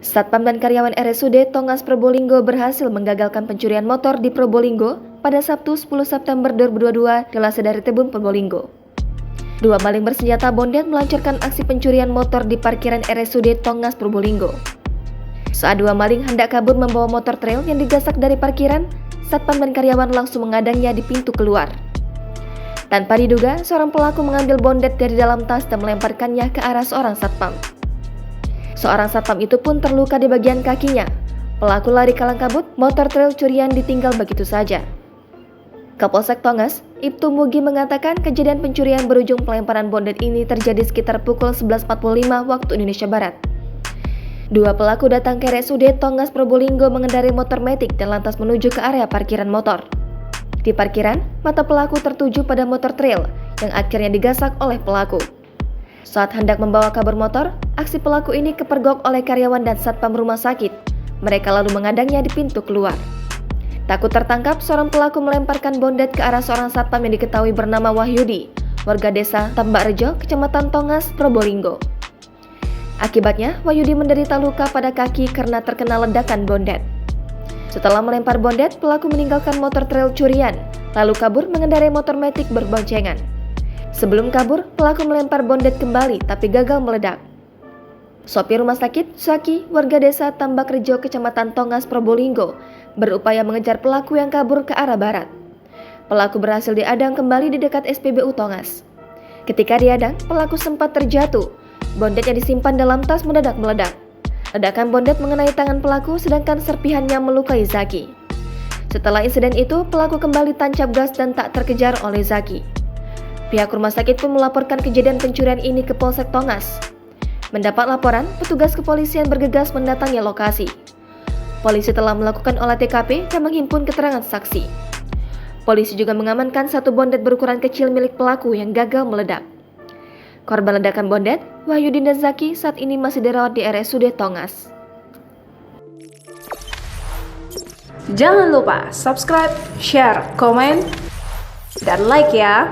Satpam dan karyawan RSUD Tongas Probolinggo berhasil menggagalkan pencurian motor di Probolinggo pada Sabtu 10 September 2022 di Lasedari Tebun, Probolinggo. Dua maling bersenjata bondet melancarkan aksi pencurian motor di parkiran RSUD Tongas Probolinggo. Saat dua maling hendak kabur membawa motor trail yang digasak dari parkiran, satpam dan karyawan langsung mengadangnya di pintu keluar. Tanpa diduga, seorang pelaku mengambil bondet dari dalam tas dan melemparkannya ke arah seorang satpam. Seorang satpam itu pun terluka di bagian kakinya. Pelaku lari kalang kabut, motor trail curian ditinggal begitu saja. Kapolsek Tongas, Ibtu Mugi mengatakan kejadian pencurian berujung pelemparan bondet ini terjadi sekitar pukul 11.45 waktu Indonesia Barat. Dua pelaku datang ke RSUD Tongas Probolinggo mengendarai motor metik dan lantas menuju ke area parkiran motor. Di parkiran, mata pelaku tertuju pada motor trail yang akhirnya digasak oleh pelaku. Saat hendak membawa kabur motor, aksi pelaku ini kepergok oleh karyawan dan satpam rumah sakit. Mereka lalu mengadangnya di pintu keluar. Takut tertangkap, seorang pelaku melemparkan bondet ke arah seorang satpam yang diketahui bernama Wahyudi, warga desa Tambak Rejo, Kecamatan Tongas, Probolinggo. Akibatnya, Wahyudi menderita luka pada kaki karena terkena ledakan bondet. Setelah melempar bondet, pelaku meninggalkan motor trail curian, lalu kabur mengendarai motor metik berboncengan. Sebelum kabur, pelaku melempar bondet kembali tapi gagal meledak. Sopir rumah sakit, Saki, warga desa Tambak Rejo, Kecamatan Tongas, Probolinggo, berupaya mengejar pelaku yang kabur ke arah barat. Pelaku berhasil diadang kembali di dekat SPBU Tongas. Ketika diadang, pelaku sempat terjatuh. Bondet yang disimpan dalam tas mendadak meledak. Ledakan bondet mengenai tangan pelaku sedangkan serpihannya melukai Zaki. Setelah insiden itu, pelaku kembali tancap gas dan tak terkejar oleh Zaki. Pihak rumah sakit pun melaporkan kejadian pencurian ini ke Polsek Tongas. Mendapat laporan, petugas kepolisian bergegas mendatangi lokasi. Polisi telah melakukan olah TKP dan menghimpun keterangan saksi. Polisi juga mengamankan satu bondet berukuran kecil milik pelaku yang gagal meledak. Korban ledakan bondet, Wahyudi dan Zaki, saat ini masih dirawat di RSUD Tongas. Jangan lupa subscribe, share, komen, dan like ya!